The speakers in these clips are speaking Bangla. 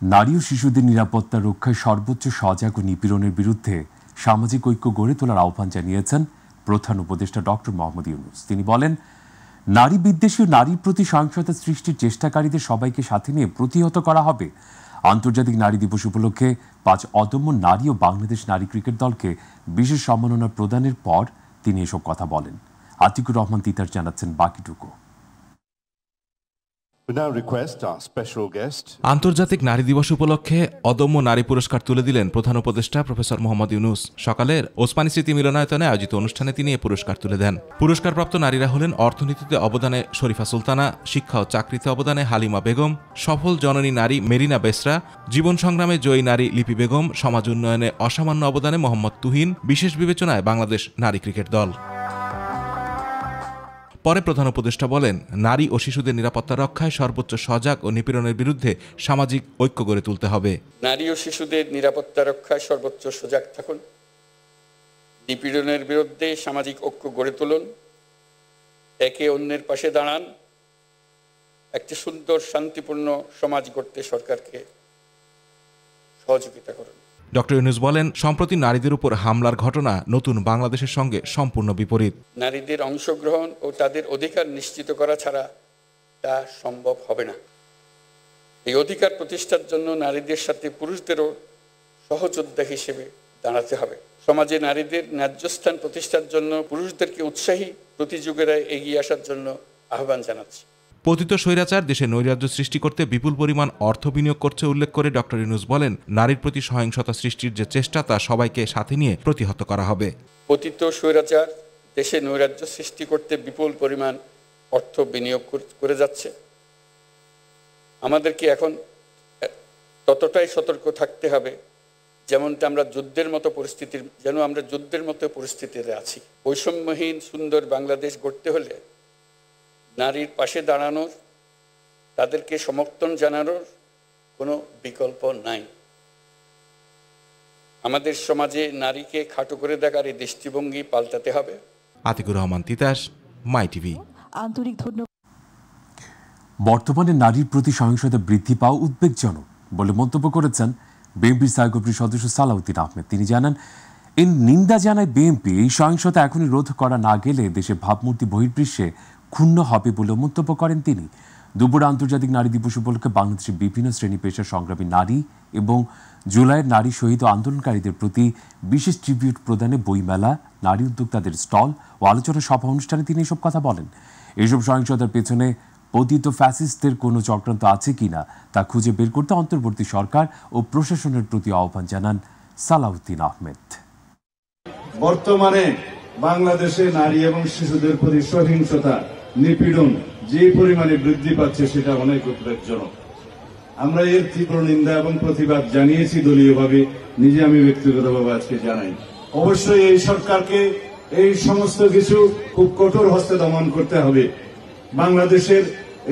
নারী ও শিশুদের নিরাপত্তা রক্ষায় সর্বোচ্চ সজাগ ও নিপীড়নের বিরুদ্ধে সামাজিক ঐক্য গড়ে তোলার আহ্বান জানিয়েছেন প্রধান উপদেষ্টা ডক্টর মোহাম্মদ ইউনূস। তিনি বলেন, নারী বিদ্বেষী ও নারীর প্রতি সহিংসতা সৃষ্টির চেষ্টাকারীদের সবাইকে সাথে নিয়ে প্রতিহত করা হবে। আন্তর্জাতিক নারী দিবস উপলক্ষে 5 অদম্য নারী ও বাংলাদেশ নারী ক্রিকেট দলকে বিশেষ সম্মাননা প্রদানের পর তিনি এসব কথা বলেন। আতিকুর রহমান তিতাস জানাচ্ছেন বাকিটুকু। আন্তর্জাতিক নারী দিবস উপলক্ষে অদম্য নারী পুরস্কার তুলে দিলেন প্রধান উপদেষ্টা প্রফেসর মোহাম্মদ ইউনূস। সকালের ওসমানী স্মৃতি মিলনায়তনে আয়োজিত অনুষ্ঠানে তিনি এ পুরস্কার তুলে দেন। পুরস্কারপ্রাপ্ত নারীরা হলেন অর্থনীতিতে অবদানে শরীফা সুলতানা, শিক্ষা ও চাকরিতে অবদানে হালিমা বেগম, সফল জননী নারী মেরিনা বেসরা, জীবন সংগ্রামে জয়ী নারী লিপি বেগম, সমাজ উন্নয়নে অসামান্য অবদানে মোহাম্মদ তুহিন, বিশেষ বিবেচনায় বাংলাদেশ নারী ক্রিকেট দল। পরে প্রধান উপদেষ্টা বলেন, নারী ও শিশুদের নিরাপত্তা রক্ষায় সর্বোচ্চ সজাগ ও নিপীড়নের বিরুদ্ধে সামাজিক ঐক্য গড়ে তুলতে হবে। নারী ও শিশুদের নিরাপত্তা রক্ষায় সর্বোচ্চ সজাগ থাকুন, নিপীড়নের বিরুদ্ধে সামাজিক ঐক্য গড়ে তুলুন, একে অন্যের পাশে দাঁড়ান, একটি সুন্দর শান্তিপূর্ণ সমাজ গড়তে সরকারকে সহযোগিতা করুন। ডক্টর ইউনূস বলেন, সম্প্রতি নারীদের উপর হামলার ঘটনা নতুন বাংলাদেশের সঙ্গে সম্পূর্ণ বিপরীত। নারীদের অংশগ্রহণ ও তাদের অধিকার নিশ্চিত করা ছাড়া তা সম্ভব হবে না। এই অধিকার প্রতিষ্ঠার জন্য নারীদের সাথে পুরুষদেরও সহযোদ্ধা হিসেবে দাঁড়াতে হবে। সমাজে নারীদের ন্যায্য স্থান প্রতিষ্ঠার জন্য পুরুষদেরকে উৎসাহী প্রতিযোগীরা এগিয়ে আসার জন্য আহ্বান জানাচ্ছি। পতিত স্বৈরাচার দেশে নৈরাজ্য সৃষ্টি করতে বিপুল পরিমাণ অর্থ বিনিয়োগ করছে উল্লেখ করে ডক্টর ইউনূস বলেন, নারীর প্রতি সহিংসতা সৃষ্টির যে চেষ্টা তা সবাইকে সাথে নিয়ে প্রতিহত করা হবে। পতিত স্বৈরাচার দেশে নৈরাজ্য সৃষ্টি করতে বিপুল পরিমাণ অর্থ বিনিয়োগ করে যাচ্ছে। আমাদেরকে এখন ততটাই সতর্ক থাকতে হবে যেমনটা আমরা যুদ্ধের মতো পরিস্থিতিতে আছি। বৈষম্যহীন সুন্দর বাংলাদেশ গড়তে হলে নারীর পাশে দাঁড়ানোর, তাদেরকে সমর্থন জানানোর কোনো বিকল্প নাই। আমাদের সমাজে নারীকে খাটো করে দেখার এই দৃষ্টিভঙ্গি পাল্টাতে হবে। আতিকুর রহমান তিতাস, মাই টিভি। আন্তরিক ধন্যবাদ। বর্তমানে নারীর প্রতি সহিংসতা বৃদ্ধি পাওয়া উদ্বেগজনক বলে মন্তব্য করেছেন বিএনপির সাইকোপ্রি সদস্য সালাউদ্দিন আহমেদ। তিনি জানান, এই নিন্দা জানায় বিএনপি এই সহিংসতা এখনই রোধ করা না গেলে দেশে ভাবমূর্তি বহির্বিশ্বে ক্ষুণ্ণ হবে বলে মন্তব্য করেন তিনি। দুপুরে আন্তর্জাতিক নারী দিবস উপলক্ষে বাংলাদেশের বিভিন্ন শ্রেণী পেশার সংগ্রামী নারী এবং জুলাইয়ের নারী শহীদ ও আন্দোলনকারীদের প্রতি বিশেষ ট্রিবিউট প্রদানে বইমেলা, নারী উদ্যোক্তাদের স্টল ও আলোচনা সভা অনুষ্ঠানে তিনি এসব কথা বলেন। এসব সহিংসতার পেছনে পতিত ফ্যাসিস্টদের কোনো চক্রান্ত আছে কিনা তা খুঁজে বের করতে অন্তর্বর্তী সরকার ও প্রশাসনের প্রতি আহ্বান জানান সালাউদ্দিন আহমেদ। বর্তমানে বাংলাদেশে নারী এবং শিশুদের প্রতি সহিংসতা, নিপীড়ন যে পরিমাণে বৃদ্ধি পাচ্ছে সেটা অনেক উদ্বেগজনক। আমরা এর তীব্র নিন্দা এবং প্রতিবাদ জানিয়েছি দলীয়ভাবে, নিজে আমি ব্যক্তিগতভাবে আজকে জানাই। অবশ্যই এই সরকারকে এই সমস্ত কিছু খুব কঠোর হস্তে দমন করতে হবে। বাংলাদেশের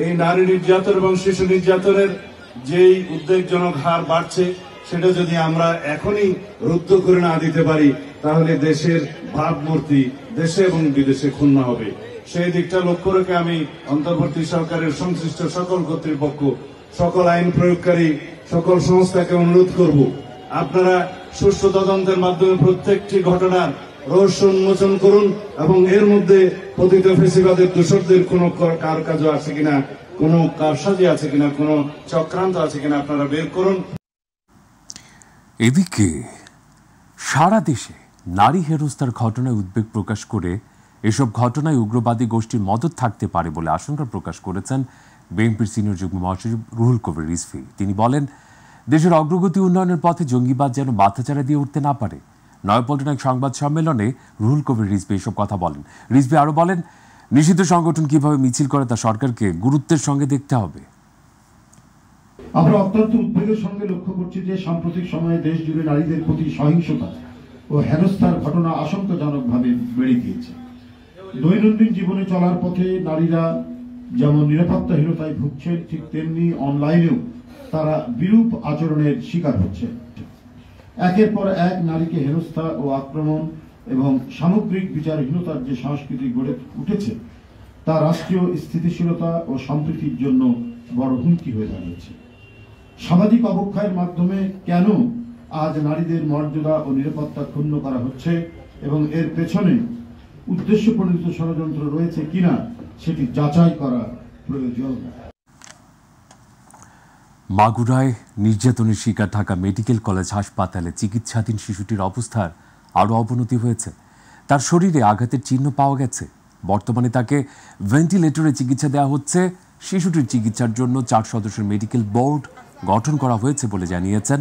এই নারী নির্যাতন এবং শিশু নির্যাতনের যেই উদ্বেগজনক হার বাড়ছে সেটা যদি আমরা এখনই রুদ্ধ করে না দিতে পারি তাহলে দেশের ভাবমূর্তি দেশে এবং বিদেশে ক্ষুণ্ণ হবে। সেই দিকটা লক্ষ্য রেখে আমি অন্তর্বর্তী সরকারের সংশ্লিষ্ট সকল কর্তৃপক্ষ, সকল আইন প্রয়োগকারী, সকল সংস্থাকে অনুরোধ করব, আপনারা সুষ্ঠু তদন্তের মাধ্যমে প্রত্যেকটি ঘটনার রহস্য উন্মোচন করুন এবং এর মধ্যে পতিত ফ্যাসিবাদের দোষরদের কোনো কারুকার্য আছে কিনা, কোনো কারসাজি আছে কিনা, কোনো চক্রান্ত আছে কিনা আপনারা বের করুন। এদিকে সারা দেশে নারী হেনস্থার ঘটনায় উদ্বেগ প্রকাশ করে এসব ঘটনায় উগ্রবাদী গোষ্ঠীর মদত থাকতে পারে বলে আশঙ্কা প্রকাশ করেছেন বিএনপির সিনিয়র যুগ্ম মহাসচিব রুহুল কবির রিজভী। তিনি বলেন, দেশের অগ্রগতি উন্নয়নের পথে জঙ্গিবাদ যেন মাথাচাড়া দিয়ে উঠতে না পারে। নয়াপল্টনে এক সংবাদ সম্মেলনে রুহুল কবির রিজভী এসব কথা বলেন। রিজভী আরও বলেন, নিষিদ্ধ সংগঠন কিভাবে মিছিল করে তা সরকারকে গুরুত্বের সঙ্গে দেখতে হবে। আমরা অত্যন্ত উদ্বেগের সঙ্গে লক্ষ্য করছি যে সাম্প্রতিক সময়ে দেশ জুড়ে নারীদের প্রতি সহিংসতা ও হেনস্থার ঘটনা আশঙ্কাজনকভাবে বেড়ে গিয়েছে। দৈনন্দিন জীবনে চলার পথে নারীরা যেমন নিরাপত্তাহীনতায় ভুগছেন, ঠিক তেমনি অনলাইনেও তারা বিরূপ আচরণের শিকার হচ্ছে। একের পর এক নারীকে হেনস্থা ও আক্রমণ এবং সামগ্রিক বিচারহীনতার যে সংস্কৃতি গড়ে উঠেছে তা রাষ্ট্রীয় স্থিতিশীলতা ও সম্প্রীতির জন্য বড় হুমকি হয়ে দাঁড়িয়েছে। সামাজিক অবক্ষয়ের মাধ্যমে কেন আজ নারীদের মর্যাদা ও নিরাপত্তা ক্ষুণ্ণ করা হচ্ছে এবং এর পেছনে উদ্দেশ্য প্রণোদিত ষড়যন্ত্র রয়েছে কিনা সেটি যাচাই করা প্রয়োজন। মাগুরায় নির্যাতনের শিকার ঢাকা মেডিকেল কলেজ হাসপাতালে চিকিৎসাধীন শিশুটির অবস্থার আরও অবনতি হয়েছে। তার শরীরে আঘাতের চিহ্ন পাওয়া গেছে। বর্তমানে তাকে ভেন্টিলেটরে চিকিৎসা দেওয়া হচ্ছে। শিশুটির চিকিৎসার জন্য 4 সদস্যের মেডিকেল বোর্ড গঠন করা হয়েছে বলে জানিয়েছেন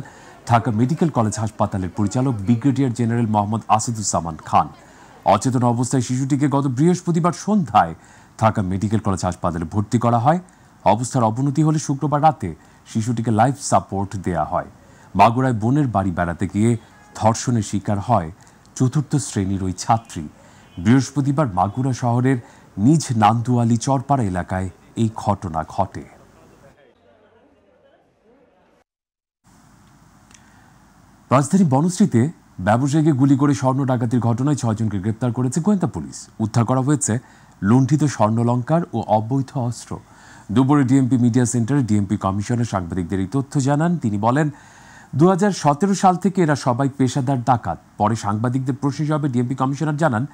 ঢাকা মেডিকেল কলেজ হাসপাতালের পরিচালক ব্রিগেডিয়ার জেনারেল মোহাম্মদ আসাদুজ্জামান খান। অচেতন অবস্থায় শিশুটিকে গত বৃহস্পতিবার সন্ধ্যায় ঢাকা মেডিকেল কলেজ হাসপাতালে ভর্তি করা হয়। অবস্থার অবনতি হলে শুক্রবার রাতে শিশুটিকে লাইফ সাপোর্ট দেয়া হয়। মাগুরায় বোনের বাড়ি বেড়াতে গিয়ে ধর্ষণের শিকার হয় 4র্থ শ্রেণীর ওই ছাত্রী। বৃহস্পতিবার মাগুরা শহরের নিজ নান্দুয়ালি চরপাড়া এলাকায় এই ঘটনা ঘটে। রাজধানী বনশ্রীতে ব্যবসায়ীকে গুলি করে স্বর্ণ ডাকাতির ঘটনায় 6 জনকে গ্রেপ্তার করেছে গোয়েন্দা পুলিশ। উদ্ধার করা হয়েছে লুণ্ঠিত স্বর্ণলঙ্কার ও অবৈধ অস্ত্র। দুপুরে ডিএমপি মিডিয়া সেন্টারে ডিএমপি কমিশনার সাংবাদিকদের এই তথ্য জানান। তিনি বলেন, 2017 সাল থেকে এরা সবাই পেশাদার ডাকাত। পরে সাংবাদিকদের প্রশ্ন জবাবে ডিএমপি কমিশনার জানান,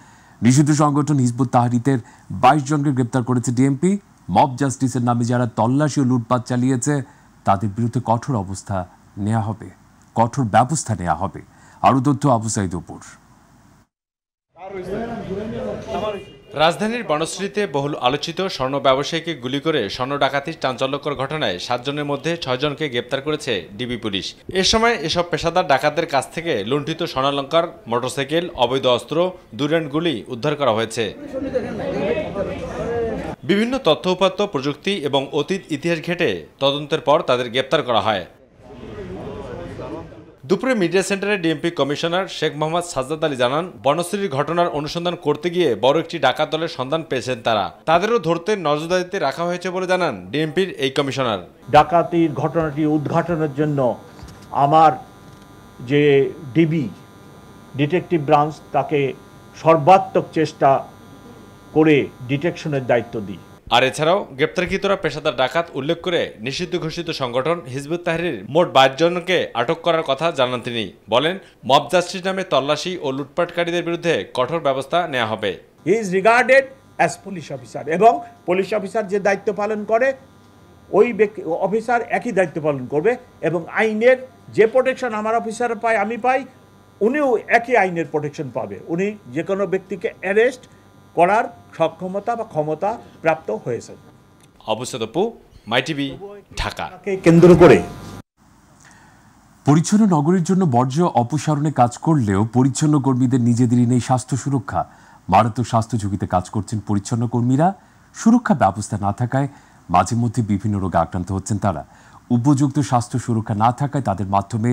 নিষিদ্ধ সংগঠন হিজবুত তাহরিরের 22 জনকে গ্রেপ্তার করেছে ডিএমপি। মব জাস্টিসের নামে যারা তল্লাশি ও লুটপাট চালিয়েছে তাদের বিরুদ্ধে কঠোর ব্যবস্থা নেওয়া হবে। আরও তথ্য আবু সাইদ উপর। রাজধানীর বনশ্রীতে বহুল আলোচিত স্বর্ণ ব্যবসায়ীকে গুলি করে স্বর্ণ ডাকাতির চাঞ্চল্যকর ঘটনায় 7 জনের মধ্যে 6 জনকে গ্রেপ্তার করেছে ডিবি পুলিশ। এ সময় এসব পেশাদার ডাকাতদের কাছ থেকে লুণ্ঠিত স্বর্ণালঙ্কার, মোটরসাইকেল, অবৈধ অস্ত্র, 2 রাউন্ড গুলি উদ্ধার করা হয়েছে। বিভিন্ন তথ্য উপাত্ত, প্রযুক্তি এবং অতীত ইতিহাস ঘেঁটে তদন্তের পর তাদের গ্রেপ্তার করা হয়। দুপুরে মিডিয়া সেন্টারে ডিএমপি কমিশনার শেখ মোহাম্মদ সাজ্জাদ আলী জানান, বনশ্রীর ঘটনার অনুসন্ধান করতে গিয়ে বড় একটি ডাকাত দলের সন্ধান পেয়েছেন তারা। তাদেরও ধরতে নজরদারিতে রাখা হয়েছে বলে জানান ডিএমপির এই কমিশনার। ডাকাতির ঘটনাটি উদ্ঘাটনের জন্য আমার যে ডিবি ডিটেকটিভ ব্রাঞ্চ তাকে সর্বাত্মক চেষ্টা করে ডিটেকশনের দায়িত্ব দিই। আর এছাড়াও গ্রেপ্তারকৃতরা পেশাদার ডাকাত উল্লেখ করে নিষিদ্ধ ঘোষিত সংগঠন হিজবুত তাহরির মোট 22 জনকে আটক করার কথা জানান তিনি। বলেন, মব জাস্টিস নামে তল্লাশি ও লুটপাটকারীদের বিরুদ্ধে কঠোর ব্যবস্থা নেওয়া হবে। He is regarded as police officer, এবং পুলিশ অফিসার যে দায়িত্ব পালন করে ওই অফিসার একই দায়িত্ব পালন করবে, এবং আইনের যে প্রোটেকশন আমার অফিসার পায়, আমি পাই, উনিও একই আইনের প্রোটেকশন পাবে। উনি যে কোনো ব্যক্তিকে অ্যারেস্ট করার সক্ষমতা বা ক্ষমতা প্রাপ্ত হয়েছে। আবু সাইদ আপু, মাই টিভি, ঢাকা। কেন্দ্র করে পরিচ্ছন্ন নগরীর জন্য বর্জ্য অপসারণে কাজ করলেও পরিচ্ছন্ন কর্মীদের নিজেদেরই নেই স্বাস্থ্য সুরক্ষা। মারাত্মক স্বাস্থ্য ঝুঁকিতে কাজ করছেন পরিচ্ছন্ন কর্মীরা। সুরক্ষা ব্যবস্থা না থাকায় মাঝে মধ্যে বিভিন্ন রোগে আক্রান্ত হচ্ছেন তারা। উপযুক্ত স্বাস্থ্য সুরক্ষা না থাকায় তাদের মাধ্যমে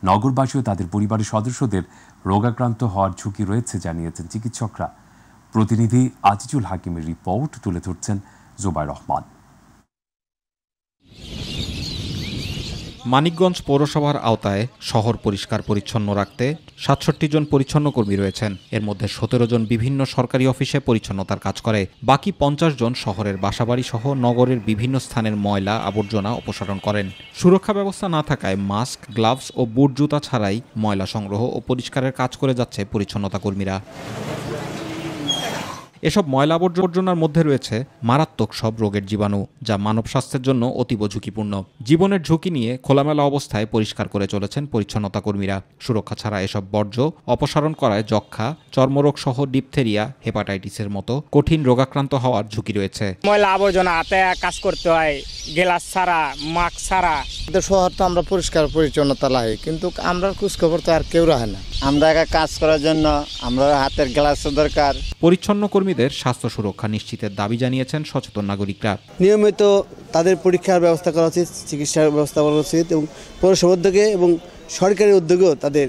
নগরবাসী ও তাদের পরিবারের সদস্যদের রোগাক্রান্ত হওয়ার ঝুঁকি রয়েছে জানিয়েছেন চিকিৎসকরা। প্রতিনিধি আজিজুল হাকিমের রিপোর্ট তুলে ধরছেন জোবায়ের রহমান। মানিকগঞ্জ পৌরসভার আওতায় শহর পরিষ্কার পরিচ্ছন্ন রাখতে ৬৭ জন পরিচ্ছন্ন কর্মী রয়েছেন। এর মধ্যে ১৭ জন বিভিন্ন সরকারি অফিসে পরিচ্ছন্নতার কাজ করে। বাকি ৫০ জন শহরের বাসাবাড়ি সহ নগরের বিভিন্ন স্থানের ময়লা আবর্জনা অপসারণ করেন। সুরক্ষা ব্যবস্থা না থাকায় মাস্ক, গ্লাভস ও বুট জুতা ছাড়াই ময়লা সংগ্রহ ও পরিষ্কারের কাজ করে যাচ্ছে পরিচ্ছন্নতা কর্মীরা। এসব ময়লা আবর্জনার মধ্যে রয়েছে মারাত্মক সব রোগের জীবাণু, যা মানব স্বাস্থ্যের জন্য অতীব ঝুঁকিপূর্ণ। জীবনের ঝুঁকি নিয়ে খোলামেলা অবস্থায় পরিষ্কার করে চলেছেন পরিচ্ছন্নতা কর্মীরা। সুরক্ষা ছাড়া এসব বর্জ্য অপসারণ করায় যক্ষ্মা, চর্মরোগ সহ ডিপথেরিয়া, হেপাটাইটিসের মতো কঠিন রোগাক্রান্ত হওয়ার ঝুঁকি রয়েছে। ময়লা আবর্জনা হাতে কাজ করতে হয়, গ্লাস ছাড়া, মাস্ক ছাড়া। শহর তো আমরা পরিষ্কার পরিচ্ছন্নতা লাগে, কিন্তু আমরা খোঁজখবর তো আর কেউ রাখে না। আমরা একা কাজ করার জন্য আমরা হাতের গ্লাসের দরকার। পরিচ্ছন্ন কর্মীদের স্বাস্থ্য সুরক্ষা নিশ্চিতের দাবি জানিয়েছেন সচেতন নাগরিকরা। নিয়মিত তাদের পরীক্ষার ব্যবস্থা করা উচিত, চিকিৎসার ব্যবস্থা করা উচিত, এবং পৌরসভা উদ্যোগে এবং সরকারি উদ্যোগেও তাদের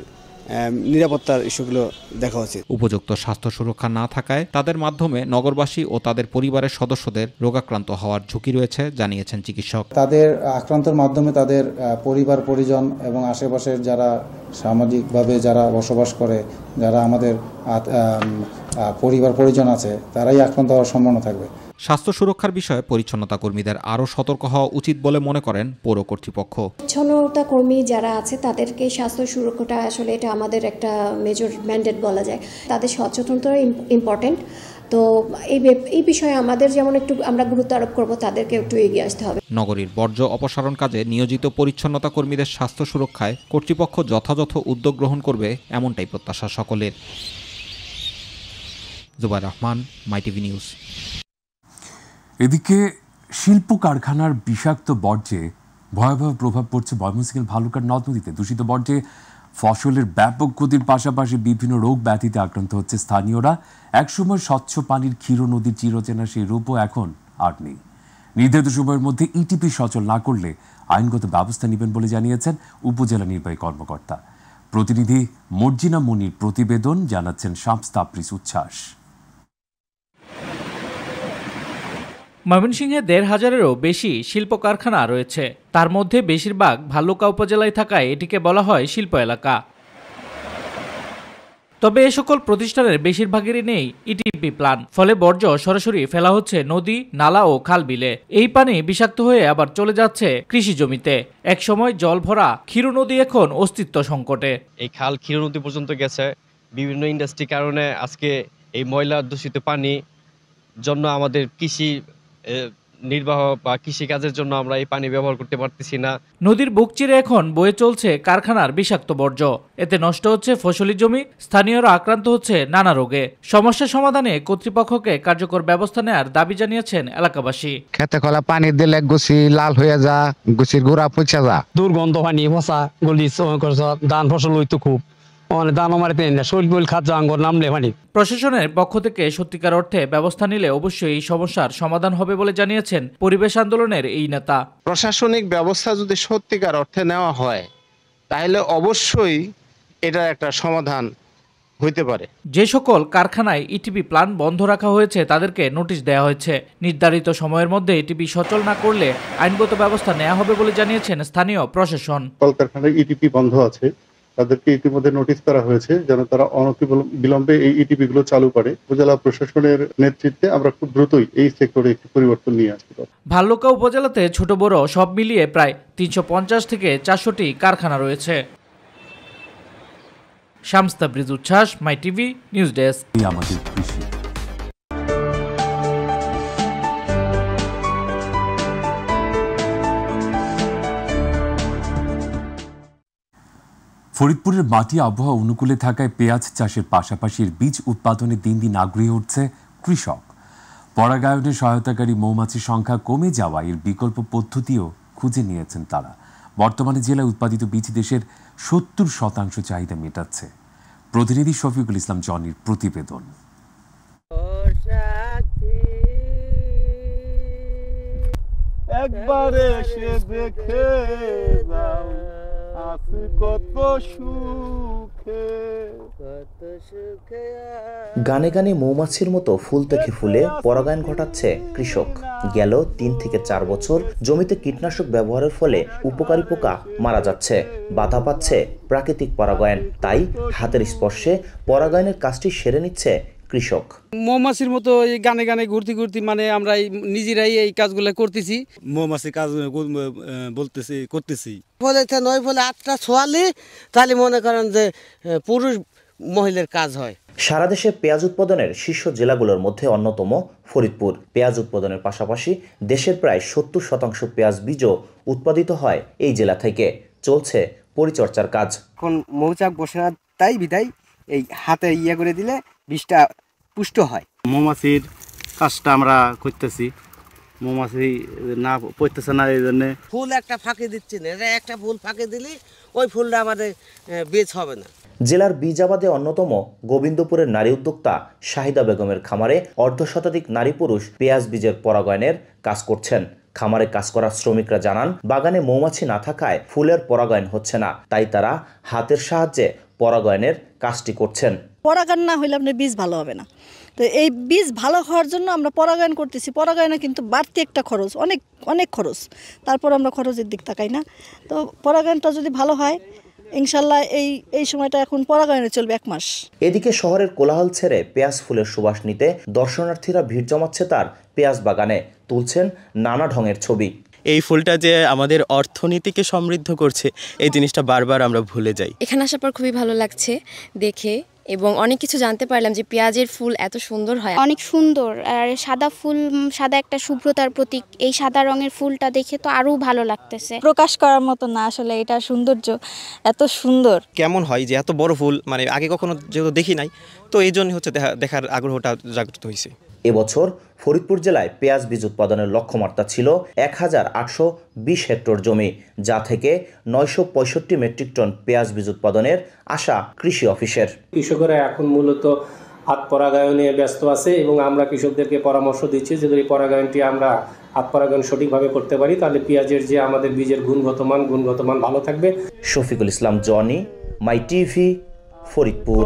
নিরাপত্তার ইস্যুগুলো দেখা উচিত। উপযুক্ত স্বাস্থ্য সুরক্ষা না থাকায় তাদের মাধ্যমে নগরবাসী ও তাদের পরিবারের সদস্যদের রোগাক্রান্ত হওয়ার ঝুঁকি রয়েছে জানিয়েছেন চিকিৎসক। তাদের আক্রান্তের মাধ্যমে তাদের পরিবার পরিজন এবং আশেপাশের যারা সামাজিকভাবে যারা বসবাস করে, যারা আমাদের পরিবার পরিজন আছে, তারাই আক্রান্ত হওয়ার সম্ভাবনা থাকবে। স্বাস্থ্য সুরক্ষার বিষয়ে পরিচ্ছন্নতা কর্মীদের আরও সতর্ক হওয়া উচিত বলে মনে করেন পৌর কর্তৃপক্ষ। পরিচ্ছন্নতা কর্মী যারা আছে তাদেরকে স্বাস্থ্য সুরক্ষাটা আসলে এটা আমাদের একটা মেজর ম্যান্ডেট বলা যায়। তাদের সচেতনতা ইম্পর্টেন্ট। তো এই বিষয়ে আমাদের যেমন একটু আমরা গুরুত্ব আরোপ করবো, তাদেরকে একটু এগিয়ে আসতে হবে। নগরীর বর্জ্য অপসারণ কাজে নিয়োজিত পরিচ্ছন্নতা কর্মীদের স্বাস্থ্য সুরক্ষায় কর্তৃপক্ষ যথাযথ উদ্যোগ গ্রহণ করবে, এমনটাই প্রত্যাশা সকলের। Zubair Rahman, My TV news. এদিকে শিল্প কারখানার বিষাক্ত বর্জ্যে ভয়াবহ প্রভাব পড়ছে ময়মনসিংহের ভালুকার নদ নদীতে। দূষিত বর্জ্যে ফসলের ব্যাপক ক্ষতির পাশাপাশি বিভিন্ন রোগ ব্যাধিতে আক্রান্ত হচ্ছে স্থানীয়রা। একসময় স্বচ্ছ পানির ক্ষীর নদীর চিরচেনা সেই রূপও এখন আর নেই। নির্ধারিত সময়ের মধ্যে ইটিপি সচল না করলে আইনগত ব্যবস্থা নেবেন বলে জানিয়েছেন উপজেলা নির্বাহী কর্মকর্তা। প্রতিনিধি মর্জিনা মনির প্রতিবেদন, জানাচ্ছেন শামস তাবরিজ উচ্ছ্বাস। ময়মনসিংহে ১৫০০-এরও বেশি শিল্প কারখানা রয়েছে। তার মধ্যে বেশিরভাগ ভালুকা উপজেলায় থাকায় এটিকে বলা হয় শিল্প এলাকা। তবে এ সকল প্রতিষ্ঠানের বেশিরভাগেরই নেই ইটিপি প্ল্যান। ফলে বর্জ্য সরাসরি ফেলা হচ্ছে নদী, নালা ও খাল বিলে। এই পানি বিষাক্ত হয়ে আবার চলে যাচ্ছে কৃষি জমিতে। একসময় জল ভরা ক্ষীর নদী এখন অস্তিত্ব সংকটে। এই খাল ক্ষীর নদী পর্যন্ত গেছে। বিভিন্ন ইন্ডাস্ট্রির কারণে আজকে এই ময়লা দূষিত পানি জন্য আমাদের কৃষি নির্বাহ বা কৃষি কাজের জন্য আমরা এই পানি ব্যবহার করতে পারতেছি না। নদীর বুক চিরে এখন বয়ে চলছে কারখানার বিষাক্ত বর্জ্য। এতে নষ্ট হচ্ছে ফসলি জমি, স্থানীয়রা আক্রান্ত হচ্ছে নানা রোগে। সমস্যা সমাধানে কর্তৃপক্ষকে কার্যকর ব্যবস্থা নেওয়ার দাবি জানিয়েছেন এলাকাবাসী। খেতে খোলা পানি দিলে গুছি লাল হয়ে যা, গুছির গোড়া পচা যা, দুর্গন্ধ পানি ফসা গলি ধান ফসল হইতো খুব। প্রশাসনের পক্ষ থেকে সত্যিকার অর্থে ব্যবস্থা নিলে অবশ্যই এই সমস্যার সমাধান হবে বলে জানিয়েছেন পরিবেশ আন্দোলনের এই নেতা। প্রশাসনিক ব্যবস্থা যদি সত্যিকার অর্থে নেওয়া হয় তাহলে অবশ্যই এটা একটা সমাধান হইতে পারে। যে সকল কারখানায় ইটিপি প্ল্যান্ট বন্ধ রাখা হয়েছে তাদেরকে নোটিশ দেওয়া হয়েছে। নির্ধারিত সময়ের মধ্যে ইটিপি সচল না করলে আইনগত ব্যবস্থা নেওয়া হবে বলে জানিয়েছেন স্থানীয় প্রশাসন। কলকারখানায় ইটিপি বন্ধ আছে, তাদেরকে ইতিমধ্যে নোটিশ করা হয়েছে যেন তারা অনতিবিলম্বে এই ইটিপি গুলো চালু করে। উপজেলা প্রশাসনের নেতৃত্বে আমরা খুব দ্রুতই এই সেক্টরে একটি পরিবর্তন নিয়ে আসতে পারব। ভালুকা উপজেলাতে ছোট বড় সব মিলিয়ে প্রায় ৩৫০ থেকে ৪০০টি কারখানা রয়েছে। শামস তাবরিজ উচ্ছ্বাস, মাইটিভি নিউজ ডেস্ক। আমাদের কৃষি ফরিদপুরের মাটি আবহাওয়া অনুকূলে থাকায় পেঁয়াজ চাষের পাশাপাশি বীজ উৎপাদনে দিন দিন আগ্রহী হচ্ছে কৃষক। পরাগায়নে সহায়তাকারী মৌমাছির সংখ্যা কমে যাওয়া এর বিকল্প পদ্ধতিও খুঁজে নিয়েছেন তারা। বর্তমানে জেলায় উৎপাদিত বীজ দেশের ৭০% চাহিদা মেটাচ্ছে। প্রতিনিধি শফিকুল ইসলাম জনির প্রতিবেদন। একবারে এসে দেখে যাও কত সুখে। গানে গানে মৌমাছির মতো ফুল থেকে ফুলে পরাগায়ন ঘটাচ্ছে কৃষক। গেল ৩ থেকে ৪ বছর জমিতে কীটনাশক ব্যবহারের ফলে উপকারী পোকা মারা যাচ্ছে, বাধা পাচ্ছে প্রাকৃতিক পরাগায়ন। তাই হাতের স্পর্শে পরাগায়নের কাজটি সেরে নিচ্ছে কৃষক। মৌমাছির মতো এই গানে গানে ঘুরতে ঘুরতে মানে আমরা নিজেরাই এই কাজগুলো করতেছি। মৌমাছির কাজ করতেছি। ফলে ৯ ফলে ৮টা ছোয়ালি তাহলে মনে করেন যে পুরুষ মহিলার কাজ হয়। সারা দেশে পেঁয়াজ উৎপাদনের শীর্ষ জেলাগুলোর মধ্যে অন্যতম ফরিদপুর। পেঁয়াজ উৎপাদনের পাশাপাশি দেশের প্রায় ৭০% পেঁয়াজ বীজও উৎপাদিত হয় এই জেলা থেকে। চলছে পরিচর্যার কাজ। এখন মৌচাক বসে না, তাই বিদায় এই হাতে ইয়ে করে দিলে বীজটা পুষ্ট হয়। মৌমাছির কাজটা আমরা করতেছি, মৌমাছি না পড়তেছে না, এই জন্য ফুল একটা ফাঁকি দিচ্ছি না, একটা ফুল ফাঁকি দিলে ওই ফুলটা আমাদের বীজ হবে না। জেলার বীজ আবাদে অন্যতম গোবিন্দপুরের নারী উদ্যোক্তা শাহিদা বেগমের খামারে অর্ধশতাধিক নারী পুরুষ পেঁয়াজ বীজের পরাগায়নের কাজ করছেন। খামারে কাজ করা শ্রমিকরা জানান, বাগানে মৌমাছি না থাকায় ফুলের পরাগায়ন হচ্ছে না, তাই তারা হাতের সাহায্যে পরাগায়নের কাজটি করছেন। পরাগায়ন না হলে আপনার বীজ ভালো হবে না। তো এই বীজ ভালো হওয়ার জন্য আমরা পরাগায়ন করতেছি। পরাগায়নে কিন্তু বাড়তি একটা খরচ, অনেক অনেক খরচ। তারপর আমরা খরচের দিক তাকাই না। তো পরাগায়নটা যদি ভালো হয় ইনশাল্লাহ এই সময়টা এখন পরাগায়নে চলবে 1 মাস। এদিকে শহরের কোলাহল ছেড়ে পেঁয়াজ ফুলের সুবাস নিতে দর্শনার্থীরা ভিড় জমাচ্ছে তার পেঁয়াজ বাগানে তুলছেন নানা ঢঙের ছবি। এই ফুলটা যে আমাদের অর্থনীতিকে সমৃদ্ধ করছে এই জিনিসটা বারবার আমরা ভুলে যাই। এখানে আসার পর খুবই ভালো লাগছে দেখে এবং অনেক কিছু জানতে পারলাম যে পেঁয়াজের ফুল এত সুন্দর হয়। অনেক সুন্দর, আর সাদা ফুল, সাদা একটা শুভ্রতার প্রতীক। এই সাদা রঙের ফুলটা দেখে তো আরো ভালো লাগতেছে। প্রকাশ করার মতো না আসলে, এটা সৌন্দর্য এত সুন্দর। কেমন হয় যে এত বড় ফুল মানে আগে কখনো যেহেতু দেখি নাই, তো এই জন্য হচ্ছে দেখার আগ্রহটা জাগ্রত হয়েছে। এবছর ফরিদপুর জেলায় পেঁয়াজ বীজ উৎপাদনের লক্ষ্যমাত্রা ছিল ১,৮২০ হেক্টর জমি, যা থেকে ৯৬৫ মেট্রিক টন পেঁয়াজ বীজ উৎপাদনের আশা কৃষি অফিসের। কৃষকরা এখন মূলত হাত পরাগায়নে ব্যস্ত আছে এবং আমরা কৃষকদেরকে পরামর্শ দিচ্ছি যে যদি পরাগায়নটি আমরা হাত পরাগায়ন সঠিকভাবে করতে পারি তাহলে পেঁয়াজের যে আমাদের বীজের গুণগত মান ভালো থাকবে। শফিকুল ইসলাম জনি, মাই টিভি, ফরিদপুর।